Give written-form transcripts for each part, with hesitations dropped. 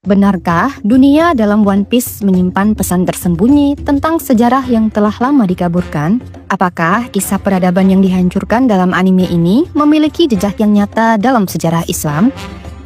Benarkah dunia dalam One Piece menyimpan pesan tersembunyi tentang sejarah yang telah lama dikaburkan? Apakah kisah peradaban yang dihancurkan dalam anime ini memiliki jejak yang nyata dalam sejarah Islam?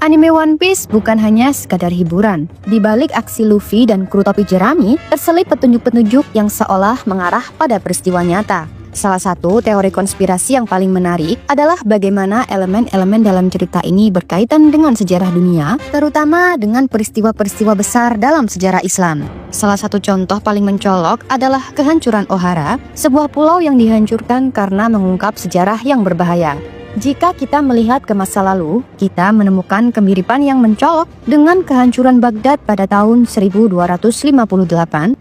Anime One Piece bukan hanya sekadar hiburan. Di balik aksi Luffy dan kru topi jerami, terselip petunjuk-petunjuk yang seolah mengarah pada peristiwa nyata. Salah satu teori konspirasi yang paling menarik adalah bagaimana elemen-elemen dalam cerita ini berkaitan dengan sejarah dunia, terutama dengan peristiwa-peristiwa besar dalam sejarah Islam. Salah satu contoh paling mencolok adalah kehancuran Ohara, sebuah pulau yang dihancurkan karena mengungkap sejarah yang berbahaya. Jika kita melihat ke masa lalu, kita menemukan kemiripan yang mencolok dengan kehancuran Baghdad pada tahun 1258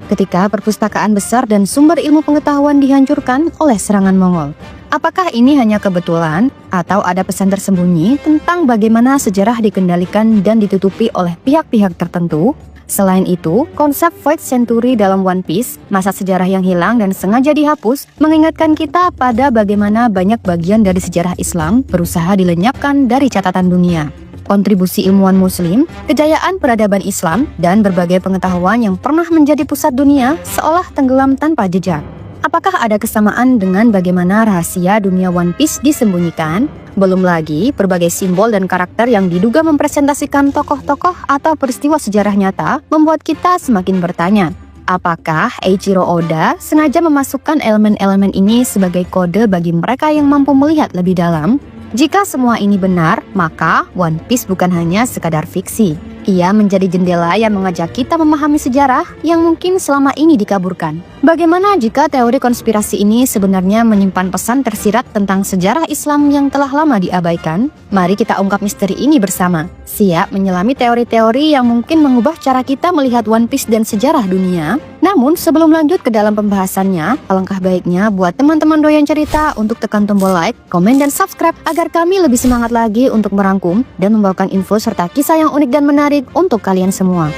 ketika perpustakaan besar dan sumber ilmu pengetahuan dihancurkan oleh serangan Mongol. Apakah ini hanya kebetulan atau ada pesan tersembunyi tentang bagaimana sejarah dikendalikan dan ditutupi oleh pihak-pihak tertentu? Selain itu, konsep Void Century dalam One Piece, masa sejarah yang hilang dan sengaja dihapus, mengingatkan kita pada bagaimana banyak bagian dari sejarah Islam berusaha dilenyapkan dari catatan dunia. Kontribusi ilmuwan muslim, kejayaan peradaban Islam, dan berbagai pengetahuan yang pernah menjadi pusat dunia seolah tenggelam tanpa jejak. Apakah ada kesamaan dengan bagaimana rahasia dunia One Piece disembunyikan? Belum lagi berbagai simbol dan karakter yang diduga mempresentasikan tokoh-tokoh atau peristiwa sejarah nyata membuat kita semakin bertanya, apakah Eiichiro Oda sengaja memasukkan elemen-elemen ini sebagai kode bagi mereka yang mampu melihat lebih dalam? Jika semua ini benar, maka One Piece bukan hanya sekadar fiksi. Ia menjadi jendela yang mengajak kita memahami sejarah yang mungkin selama ini dikaburkan. Bagaimana jika teori konspirasi ini sebenarnya menyimpan pesan tersirat tentang sejarah Islam yang telah lama diabaikan? Mari kita ungkap misteri ini bersama. Siap menyelami teori-teori yang mungkin mengubah cara kita melihat One Piece dan sejarah dunia? Namun sebelum lanjut ke dalam pembahasannya, alangkah baiknya buat teman-teman doyan cerita untuk tekan tombol like, komen, dan subscribe agar kami lebih semangat lagi untuk merangkum dan membawakan info serta kisah yang unik dan menarik untuk kalian semua.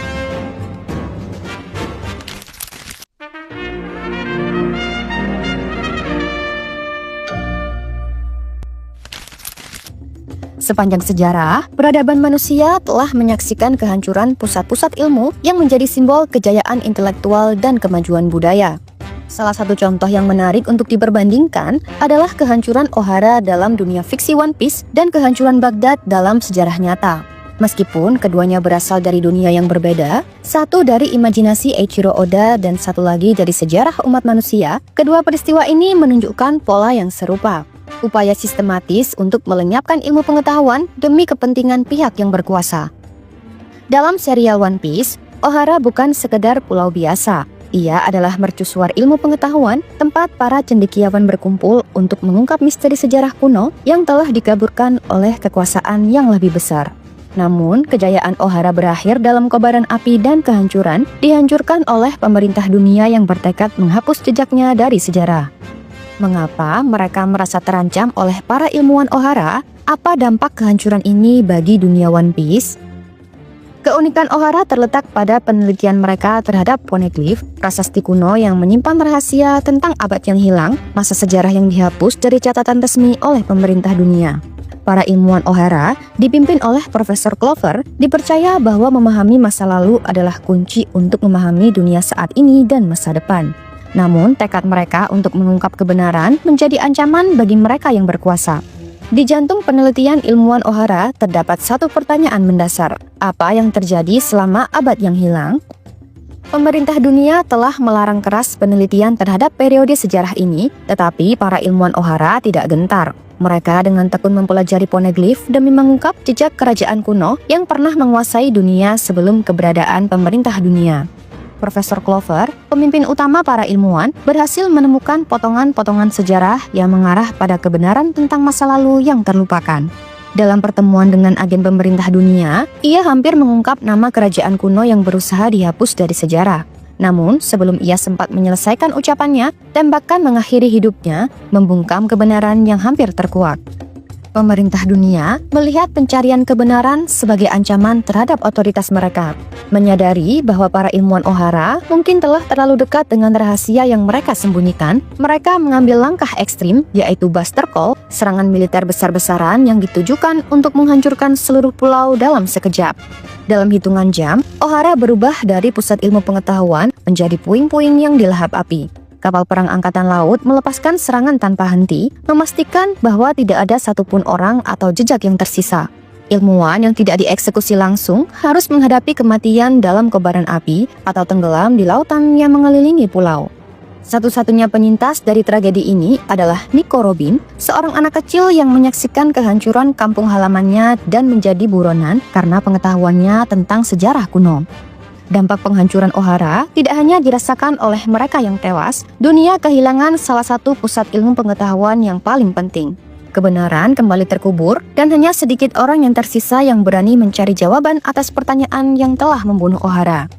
Sepanjang sejarah, peradaban manusia telah menyaksikan kehancuran pusat-pusat ilmu yang menjadi simbol kejayaan intelektual dan kemajuan budaya. Salah satu contoh yang menarik untuk diperbandingkan adalah kehancuran Ohara dalam dunia fiksi One Piece dan kehancuran Baghdad dalam sejarah nyata. Meskipun keduanya berasal dari dunia yang berbeda, satu dari imajinasi Eiichiro Oda dan satu lagi dari sejarah umat manusia, kedua peristiwa ini menunjukkan pola yang serupa. Upaya sistematis untuk melenyapkan ilmu pengetahuan demi kepentingan pihak yang berkuasa. Dalam serial One Piece, Ohara bukan sekedar pulau biasa. Ia adalah mercusuar ilmu pengetahuan, tempat para cendekiawan berkumpul untuk mengungkap misteri sejarah kuno yang telah dikaburkan oleh kekuasaan yang lebih besar. Namun, kejayaan Ohara berakhir dalam kobaran api dan kehancuran dihancurkan oleh pemerintah dunia yang bertekad menghapus jejaknya dari sejarah. Mengapa mereka merasa terancam oleh para ilmuwan Ohara? Apa dampak kehancuran ini bagi dunia One Piece? Keunikan Ohara terletak pada penelitian mereka terhadap poneglyph, prasasti kuno yang menyimpan rahasia tentang abad yang hilang, masa sejarah yang dihapus dari catatan resmi oleh pemerintah dunia. Para ilmuwan Ohara, dipimpin oleh Profesor Clover, dipercaya bahwa memahami masa lalu adalah kunci untuk memahami dunia saat ini dan masa depan. Namun, tekad mereka untuk mengungkap kebenaran menjadi ancaman bagi mereka yang berkuasa. Di jantung penelitian ilmuwan Ohara terdapat satu pertanyaan mendasar. Apa yang terjadi selama abad yang hilang? Pemerintah dunia telah melarang keras penelitian terhadap periode sejarah ini, tetapi para ilmuwan Ohara tidak gentar. Mereka dengan tekun mempelajari poneglyph demi mengungkap jejak kerajaan kuno yang pernah menguasai dunia sebelum keberadaan pemerintah dunia. Profesor Clover, pemimpin utama para ilmuwan, berhasil menemukan potongan-potongan sejarah yang mengarah pada kebenaran tentang masa lalu yang terlupakan. Dalam pertemuan dengan agen pemerintah dunia, ia hampir mengungkap nama kerajaan kuno yang berusaha dihapus dari sejarah. Namun, sebelum ia sempat menyelesaikan ucapannya, tembakan mengakhiri hidupnya, membungkam kebenaran yang hampir terkuak. Pemerintah dunia melihat pencarian kebenaran sebagai ancaman terhadap otoritas mereka. Menyadari bahwa para ilmuwan Ohara mungkin telah terlalu dekat dengan rahasia yang mereka sembunyikan, mereka mengambil langkah ekstrim, yaitu Buster Call, serangan militer besar-besaran yang ditujukan untuk menghancurkan seluruh pulau dalam sekejap. Dalam hitungan jam, Ohara berubah dari pusat ilmu pengetahuan menjadi puing-puing yang dilahap api. Kapal perang angkatan laut melepaskan serangan tanpa henti, memastikan bahwa tidak ada satupun orang atau jejak yang tersisa. Ilmuwan yang tidak dieksekusi langsung harus menghadapi kematian dalam kobaran api atau tenggelam di lautan yang mengelilingi pulau. Satu-satunya penyintas dari tragedi ini adalah Nico Robin, seorang anak kecil yang menyaksikan kehancuran kampung halamannya dan menjadi buronan karena pengetahuannya tentang sejarah kuno. Dampak penghancuran Ohara tidak hanya dirasakan oleh mereka yang tewas, dunia kehilangan salah satu pusat ilmu pengetahuan yang paling penting. Kebenaran kembali terkubur dan hanya sedikit orang yang tersisa yang berani mencari jawaban atas pertanyaan yang telah membunuh Ohara.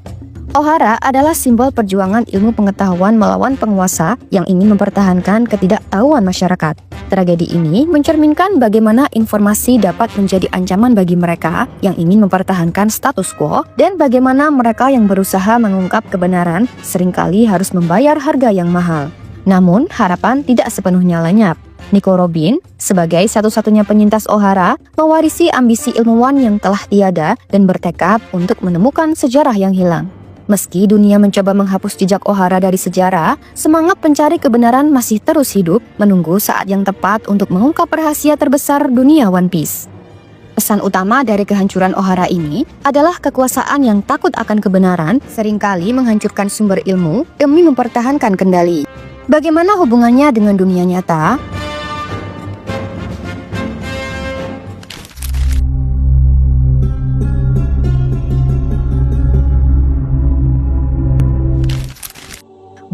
Ohara adalah simbol perjuangan ilmu pengetahuan melawan penguasa yang ingin mempertahankan ketidaktahuan masyarakat. Tragedi ini mencerminkan bagaimana informasi dapat menjadi ancaman bagi mereka yang ingin mempertahankan status quo dan bagaimana mereka yang berusaha mengungkap kebenaran seringkali harus membayar harga yang mahal. Namun, harapan tidak sepenuhnya lenyap. Nico Robin, sebagai satu-satunya penyintas Ohara, mewarisi ambisi ilmuwan yang telah tiada dan bertekad untuk menemukan sejarah yang hilang. Meski dunia mencoba menghapus jejak Ohara dari sejarah, semangat pencari kebenaran masih terus hidup, menunggu saat yang tepat untuk mengungkap rahasia terbesar dunia One Piece. Pesan utama dari kehancuran Ohara ini adalah kekuasaan yang takut akan kebenaran seringkali menghancurkan sumber ilmu demi mempertahankan kendali. Bagaimana hubungannya dengan dunia nyata?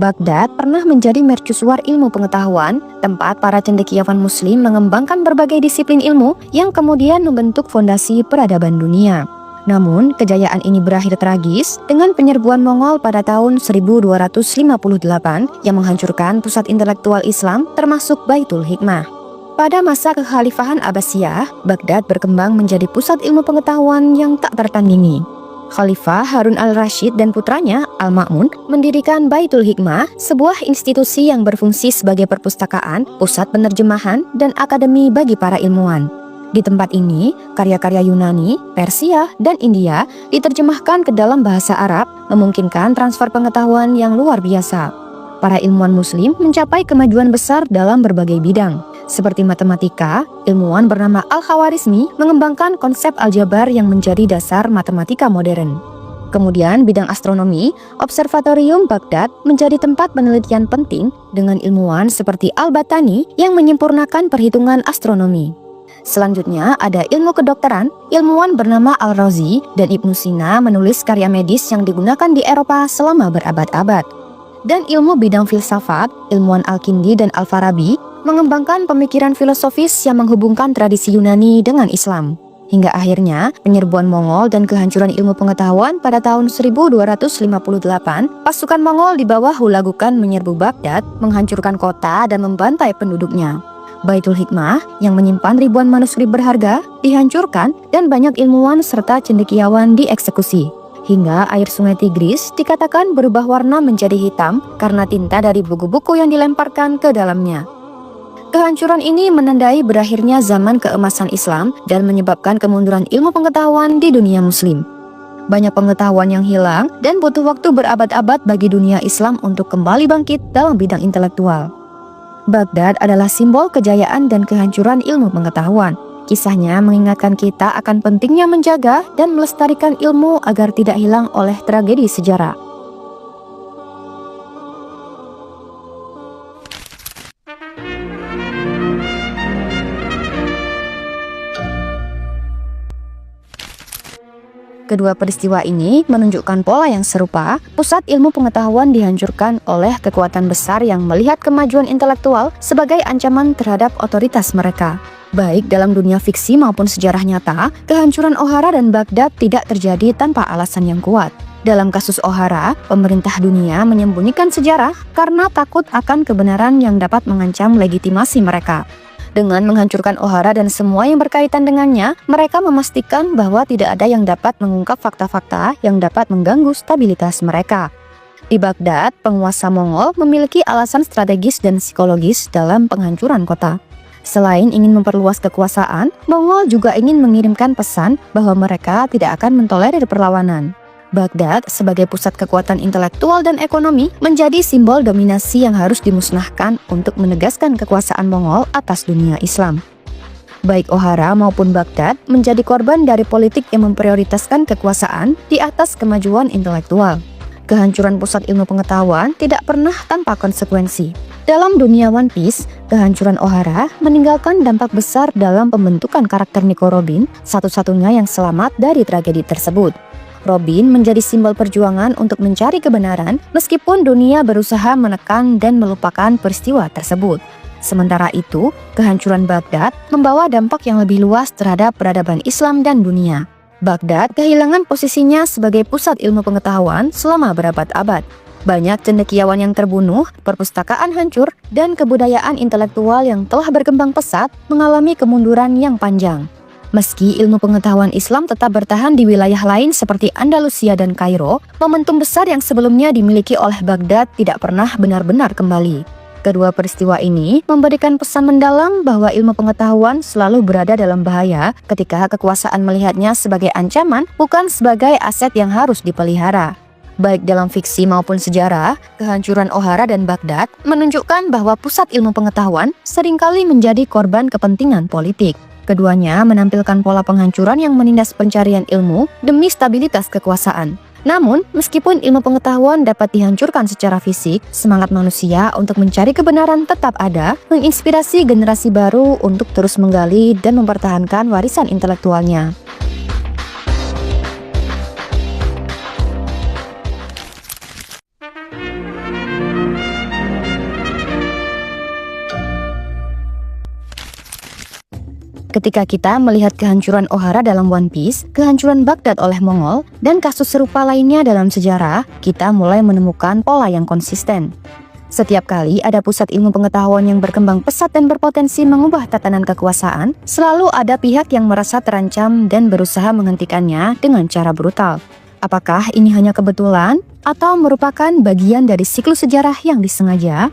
Baghdad pernah menjadi mercusuar ilmu pengetahuan, tempat para cendekiawan muslim mengembangkan berbagai disiplin ilmu yang kemudian membentuk fondasi peradaban dunia. Namun, kejayaan ini berakhir tragis dengan penyerbuan Mongol pada tahun 1258 yang menghancurkan pusat intelektual Islam termasuk Baitul Hikmah. Pada masa kekhalifahan Abbasiyah, Baghdad berkembang menjadi pusat ilmu pengetahuan yang tak tertandingi. Khalifah Harun al-Rashid dan putranya Al-Ma'mun mendirikan Baitul Hikmah, sebuah institusi yang berfungsi sebagai perpustakaan, pusat penerjemahan, dan akademi bagi para ilmuwan. Di tempat ini, karya-karya Yunani, Persia, dan India diterjemahkan ke dalam bahasa Arab, memungkinkan transfer pengetahuan yang luar biasa. Para ilmuwan muslim mencapai kemajuan besar dalam berbagai bidang. Seperti matematika, ilmuwan bernama Al-Khawarizmi mengembangkan konsep aljabar yang menjadi dasar matematika modern. Kemudian bidang astronomi, Observatorium Baghdad menjadi tempat penelitian penting dengan ilmuwan seperti Al-Battani yang menyempurnakan perhitungan astronomi. Selanjutnya ada ilmu kedokteran, ilmuwan bernama Al-Razi dan Ibnu Sina menulis karya medis yang digunakan di Eropa selama berabad-abad. Dan ilmu bidang filsafat, ilmuwan Al-Kindi dan Al-Farabi mengembangkan pemikiran filosofis yang menghubungkan tradisi Yunani dengan Islam. Hingga akhirnya, penyerbuan Mongol dan kehancuran ilmu pengetahuan pada tahun 1258, pasukan Mongol di bawah Hulagukan menyerbu Baghdad, menghancurkan kota dan membantai penduduknya. Baitul Hikmah yang menyimpan ribuan manuskrip berharga dihancurkan dan banyak ilmuwan serta cendekiawan dieksekusi. Hingga air sungai Tigris dikatakan berubah warna menjadi hitam karena tinta dari buku-buku yang dilemparkan ke dalamnya. Kehancuran ini menandai berakhirnya zaman keemasan Islam dan menyebabkan kemunduran ilmu pengetahuan di dunia muslim. Banyak pengetahuan yang hilang dan butuh waktu berabad-abad bagi dunia Islam untuk kembali bangkit dalam bidang intelektual. Baghdad adalah simbol kejayaan dan kehancuran ilmu pengetahuan. Kisahnya mengingatkan kita akan pentingnya menjaga dan melestarikan ilmu agar tidak hilang oleh tragedi sejarah. Kedua peristiwa ini menunjukkan pola yang serupa. Pusat ilmu pengetahuan dihancurkan oleh kekuatan besar yang melihat kemajuan intelektual sebagai ancaman terhadap otoritas mereka. Baik dalam dunia fiksi maupun sejarah nyata, kehancuran Ohara dan Baghdad tidak terjadi tanpa alasan yang kuat. Dalam kasus Ohara, pemerintah dunia menyembunyikan sejarah karena takut akan kebenaran yang dapat mengancam legitimasi mereka. Dengan menghancurkan Ohara dan semua yang berkaitan dengannya, mereka memastikan bahwa tidak ada yang dapat mengungkap fakta-fakta yang dapat mengganggu stabilitas mereka. Di Baghdad, penguasa Mongol memiliki alasan strategis dan psikologis dalam penghancuran kota. Selain ingin memperluas kekuasaan, Mongol juga ingin mengirimkan pesan bahwa mereka tidak akan mentolerir perlawanan. Baghdad sebagai pusat kekuatan intelektual dan ekonomi menjadi simbol dominasi yang harus dimusnahkan untuk menegaskan kekuasaan Mongol atas dunia Islam. Baik Oghara maupun Baghdad menjadi korban dari politik yang memprioritaskan kekuasaan di atas kemajuan intelektual. Kehancuran pusat ilmu pengetahuan tidak pernah tanpa konsekuensi. Dalam dunia One Piece, kehancuran Oghara meninggalkan dampak besar dalam pembentukan karakter Nico Robin, satu-satunya yang selamat dari tragedi tersebut. Robin menjadi simbol perjuangan untuk mencari kebenaran meskipun dunia berusaha menekan dan melupakan peristiwa tersebut. Sementara itu, kehancuran Baghdad membawa dampak yang lebih luas terhadap peradaban Islam dan dunia. Baghdad kehilangan posisinya sebagai pusat ilmu pengetahuan selama berabad-abad. Banyak cendekiawan yang terbunuh, perpustakaan hancur, dan kebudayaan intelektual yang telah berkembang pesat mengalami kemunduran yang panjang. Meski ilmu pengetahuan Islam tetap bertahan di wilayah lain seperti Andalusia dan Kairo, momentum besar yang sebelumnya dimiliki oleh Baghdad tidak pernah benar-benar kembali. Kedua peristiwa ini memberikan pesan mendalam bahwa ilmu pengetahuan selalu berada dalam bahaya ketika kekuasaan melihatnya sebagai ancaman, bukan sebagai aset yang harus dipelihara. Baik dalam fiksi maupun sejarah, kehancuran Oghara dan Baghdad menunjukkan bahwa pusat ilmu pengetahuan seringkali menjadi korban kepentingan politik. Keduanya menampilkan pola penghancuran yang menindas pencarian ilmu demi stabilitas kekuasaan. Namun, meskipun ilmu pengetahuan dapat dihancurkan secara fisik, semangat manusia untuk mencari kebenaran tetap ada, menginspirasi generasi baru untuk terus menggali dan mempertahankan warisan intelektualnya. Ketika kita melihat kehancuran Oghara dalam One Piece, kehancuran Baghdad oleh Mongol, dan kasus serupa lainnya dalam sejarah, kita mulai menemukan pola yang konsisten. Setiap kali ada pusat ilmu pengetahuan yang berkembang pesat dan berpotensi mengubah tatanan kekuasaan, selalu ada pihak yang merasa terancam dan berusaha menghentikannya dengan cara brutal. Apakah ini hanya kebetulan atau merupakan bagian dari siklus sejarah yang disengaja?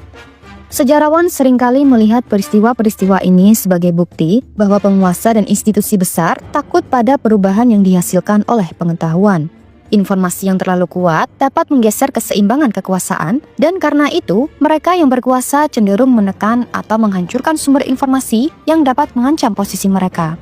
Sejarawan seringkali melihat peristiwa-peristiwa ini sebagai bukti bahwa penguasa dan institusi besar takut pada perubahan yang dihasilkan oleh pengetahuan. Informasi yang terlalu kuat dapat menggeser keseimbangan kekuasaan, dan karena itu mereka yang berkuasa cenderung menekan atau menghancurkan sumber informasi yang dapat mengancam posisi mereka.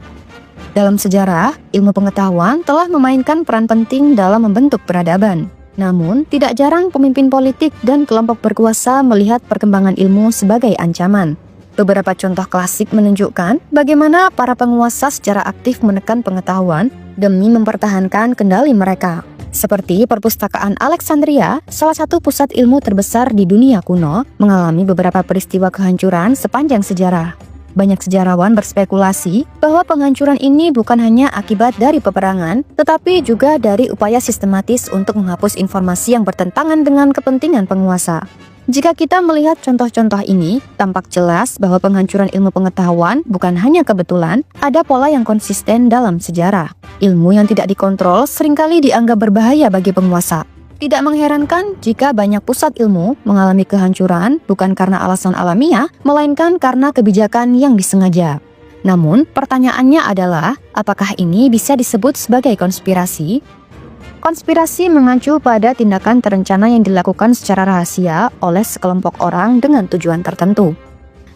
Dalam sejarah, ilmu pengetahuan telah memainkan peran penting dalam membentuk peradaban. Namun, tidak jarang pemimpin politik dan kelompok berkuasa melihat perkembangan ilmu sebagai ancaman. Beberapa contoh klasik menunjukkan bagaimana para penguasa secara aktif menekan pengetahuan demi mempertahankan kendali mereka. Seperti perpustakaan Alexandria, salah satu pusat ilmu terbesar di dunia kuno, mengalami beberapa peristiwa kehancuran sepanjang sejarah. Banyak sejarawan berspekulasi bahwa penghancuran ini bukan hanya akibat dari peperangan, tetapi juga dari upaya sistematis untuk menghapus informasi yang bertentangan dengan kepentingan penguasa. Jika kita melihat contoh-contoh ini, tampak jelas bahwa penghancuran ilmu pengetahuan bukan hanya kebetulan, ada pola yang konsisten dalam sejarah. Ilmu yang tidak dikontrol seringkali dianggap berbahaya bagi penguasa. Tidak mengherankan jika banyak pusat ilmu mengalami kehancuran bukan karena alasan alamiah, melainkan karena kebijakan yang disengaja. Namun, pertanyaannya adalah, apakah ini bisa disebut sebagai konspirasi? Konspirasi mengacu pada tindakan terencana yang dilakukan secara rahasia oleh sekelompok orang dengan tujuan tertentu.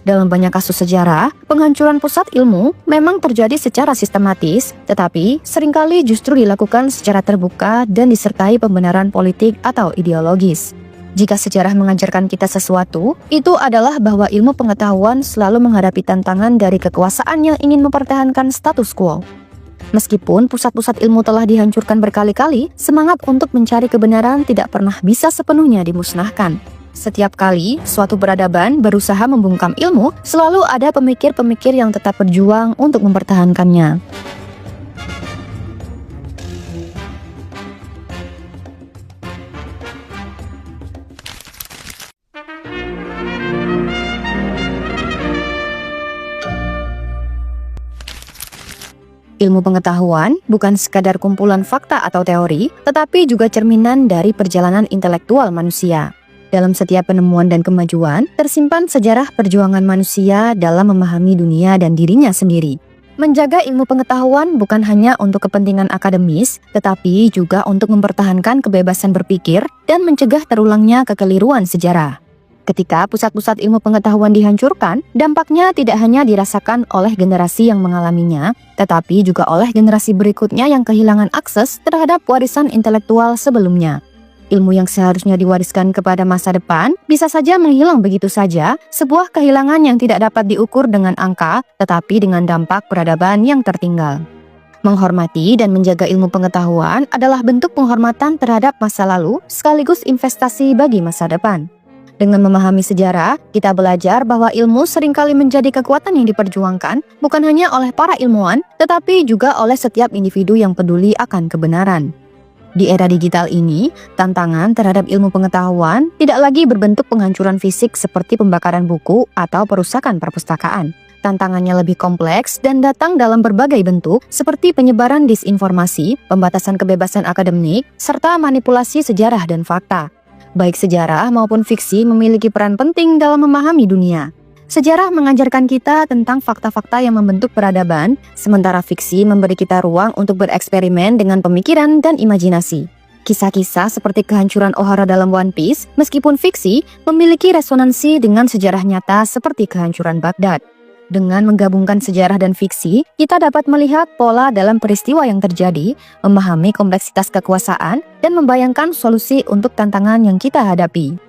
Dalam banyak kasus sejarah, penghancuran pusat ilmu memang terjadi secara sistematis, tetapi seringkali justru dilakukan secara terbuka dan disertai pembenaran politik atau ideologis. Jika sejarah mengajarkan kita sesuatu, itu adalah bahwa ilmu pengetahuan selalu menghadapi tantangan dari kekuasaan yang ingin mempertahankan status quo. Meskipun pusat-pusat ilmu telah dihancurkan berkali-kali, semangat untuk mencari kebenaran tidak pernah bisa sepenuhnya dimusnahkan. Setiap kali suatu peradaban berusaha membungkam ilmu, selalu ada pemikir-pemikir yang tetap berjuang untuk mempertahankannya. Ilmu pengetahuan bukan sekadar kumpulan fakta atau teori, tetapi juga cerminan dari perjalanan intelektual manusia. Dalam setiap penemuan dan kemajuan, tersimpan sejarah perjuangan manusia dalam memahami dunia dan dirinya sendiri. Menjaga ilmu pengetahuan bukan hanya untuk kepentingan akademis, tetapi juga untuk mempertahankan kebebasan berpikir dan mencegah terulangnya kekeliruan sejarah. Ketika pusat-pusat ilmu pengetahuan dihancurkan, dampaknya tidak hanya dirasakan oleh generasi yang mengalaminya, tetapi juga oleh generasi berikutnya yang kehilangan akses terhadap warisan intelektual sebelumnya. Ilmu yang seharusnya diwariskan kepada masa depan bisa saja menghilang begitu saja, sebuah kehilangan yang tidak dapat diukur dengan angka, tetapi dengan dampak peradaban yang tertinggal. Menghormati dan menjaga ilmu pengetahuan adalah bentuk penghormatan terhadap masa lalu sekaligus investasi bagi masa depan. Dengan memahami sejarah, kita belajar bahwa ilmu seringkali menjadi kekuatan yang diperjuangkan bukan hanya oleh para ilmuwan, tetapi juga oleh setiap individu yang peduli akan kebenaran. Di era digital ini, tantangan terhadap ilmu pengetahuan tidak lagi berbentuk penghancuran fisik seperti pembakaran buku atau perusakan perpustakaan. Tantangannya lebih kompleks dan datang dalam berbagai bentuk seperti penyebaran disinformasi, pembatasan kebebasan akademik, serta manipulasi sejarah dan fakta. Baik sejarah maupun fiksi memiliki peran penting dalam memahami dunia. Sejarah mengajarkan kita tentang fakta-fakta yang membentuk peradaban, sementara fiksi memberi kita ruang untuk bereksperimen dengan pemikiran dan imajinasi. Kisah-kisah seperti kehancuran Ohara dalam One Piece, meskipun fiksi, memiliki resonansi dengan sejarah nyata seperti kehancuran Baghdad. Dengan menggabungkan sejarah dan fiksi, kita dapat melihat pola dalam peristiwa yang terjadi, memahami kompleksitas kekuasaan, dan membayangkan solusi untuk tantangan yang kita hadapi.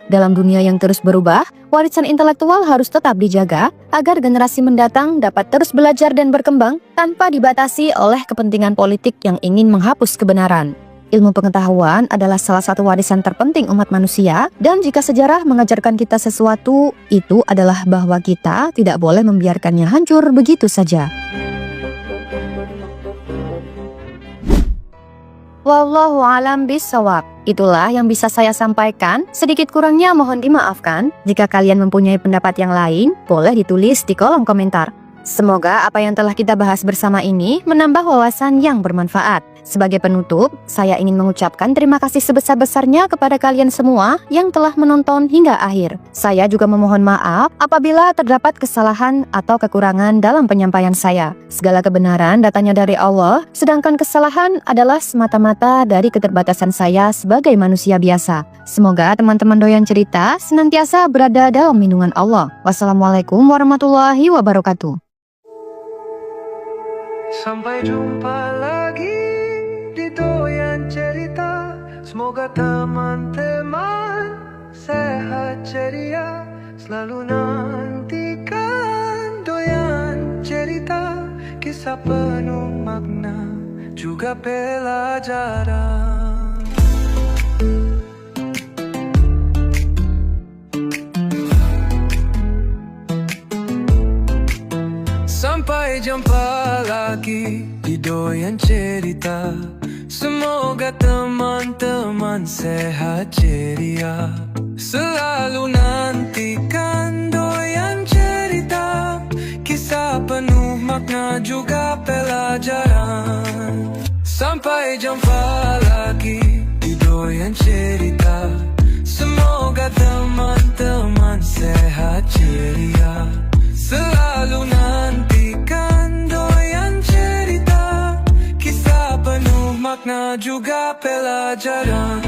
Dalam dunia yang terus berubah, warisan intelektual harus tetap dijaga agar generasi mendatang dapat terus belajar dan berkembang tanpa dibatasi oleh kepentingan politik yang ingin menghapus kebenaran. Ilmu pengetahuan adalah salah satu warisan terpenting umat manusia, dan jika sejarah mengajarkan kita sesuatu, itu adalah bahwa kita tidak boleh membiarkannya hancur begitu saja. Wallahu a'lam bishawab. Itulah yang bisa saya sampaikan. Sedikit kurangnya mohon dimaafkan. Jika kalian mempunyai pendapat yang lain, boleh ditulis di kolom komentar. Semoga apa yang telah kita bahas bersama ini menambah wawasan yang bermanfaat. Sebagai penutup, saya ingin mengucapkan terima kasih sebesar-besarnya kepada kalian semua yang telah menonton hingga akhir. Saya juga memohon maaf apabila terdapat kesalahan atau kekurangan dalam penyampaian saya. Segala kebenaran datangnya dari Allah, sedangkan kesalahan adalah semata-mata dari keterbatasan saya sebagai manusia biasa. Semoga teman-teman doyan cerita senantiasa berada dalam lindungan Allah. Wassalamualaikum warahmatullahi wabarakatuh. Sampai jumpa lagi di Doyan Cerita. Semoga teman-teman sehat ceria, selalu nantikan Doyan Cerita, kisah penuh makna juga pelajaran. Sampai jumpa lagi di Doyan Cerita. Semoga teman-teman sehat ceria, selalu nantikan Doyan Cerita, kisah penuh makna juga pelajaran. Sampai jumpa lagi di Doyan Cerita. Semoga teman-teman sehat ceria, selalu nantikan Doyan Cerita, kisah penuh makna juga pelajaran.